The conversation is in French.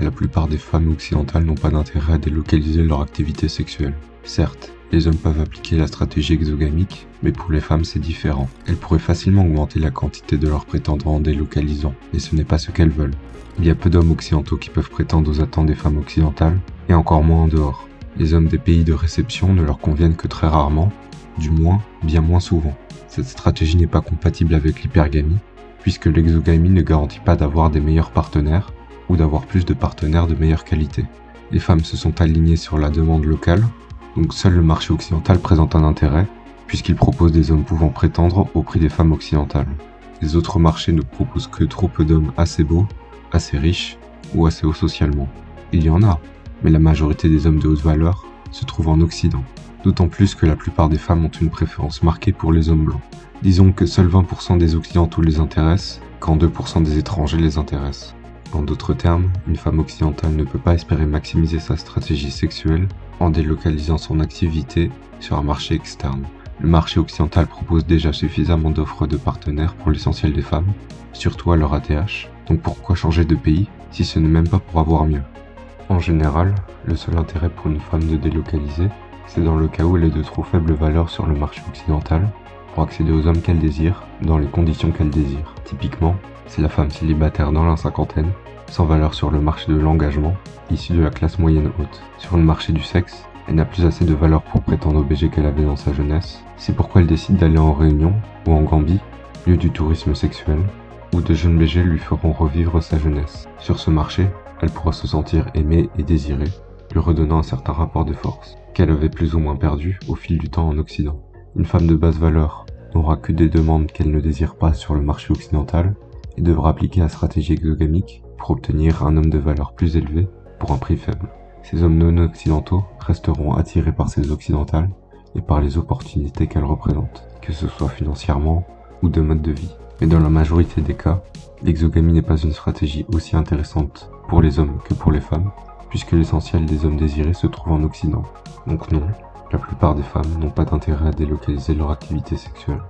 la plupart des femmes occidentales n'ont pas d'intérêt à délocaliser leur activité sexuelle. Certes, les hommes peuvent appliquer la stratégie exogamique, mais pour les femmes c'est différent. Elles pourraient facilement augmenter la quantité de leurs prétendants en délocalisant, et ce n'est pas ce qu'elles veulent. Il y a peu d'hommes occidentaux qui peuvent prétendre aux attentes des femmes occidentales, et encore moins en dehors. Les hommes des pays de réception ne leur conviennent que très rarement, du moins, bien moins souvent. Cette stratégie n'est pas compatible avec l'hypergamie, puisque l'exogamie ne garantit pas d'avoir des meilleurs partenaires, ou d'avoir plus de partenaires de meilleure qualité. Les femmes se sont alignées sur la demande locale, donc seul le marché occidental présente un intérêt, puisqu'il propose des hommes pouvant prétendre au prix des femmes occidentales. Les autres marchés ne proposent que trop peu d'hommes assez beaux, assez riches, ou assez hauts socialement. Il y en a, mais la majorité des hommes de haute valeur se trouvent en Occident. D'autant plus que la plupart des femmes ont une préférence marquée pour les hommes blancs. Disons que seuls 20% des occidentaux les intéressent, quand 2% des étrangers les intéressent. En d'autres termes, une femme occidentale ne peut pas espérer maximiser sa stratégie sexuelle en délocalisant son activité sur un marché externe. Le marché occidental propose déjà suffisamment d'offres de partenaires pour l'essentiel des femmes, surtout à leur ATH, donc pourquoi changer de pays si ce n'est même pas pour avoir mieux? En général, le seul intérêt pour une femme de délocaliser, c'est dans le cas où elle est de trop faible valeur sur le marché occidental pour accéder aux hommes qu'elle désire, dans les conditions qu'elle désire. Typiquement, c'est la femme célibataire dans la cinquantaine, sans valeur sur le marché de l'engagement, issue de la classe moyenne haute. Sur le marché du sexe, elle n'a plus assez de valeur pour prétendre au BG qu'elle avait dans sa jeunesse. C'est pourquoi elle décide d'aller en Réunion ou en Gambie, lieu du tourisme sexuel, où de jeunes BG lui feront revivre sa jeunesse. Sur ce marché, elle pourra se sentir aimée et désirée, lui redonnant un certain rapport de force, qu'elle avait plus ou moins perdu au fil du temps en Occident. Une femme de basse valeur n'aura que des demandes qu'elle ne désire pas sur le marché occidental et devra appliquer la stratégie exogamique pour obtenir un homme de valeur plus élevé pour un prix faible. Ces hommes non occidentaux resteront attirés par ces occidentales et par les opportunités qu'elles représentent, que ce soit financièrement ou de mode de vie. Mais dans la majorité des cas, l'exogamie n'est pas une stratégie aussi intéressante pour les hommes que pour les femmes, puisque l'essentiel des hommes désirés se trouve en Occident. Donc non, la plupart des femmes n'ont pas d'intérêt à délocaliser leur activité sexuelle.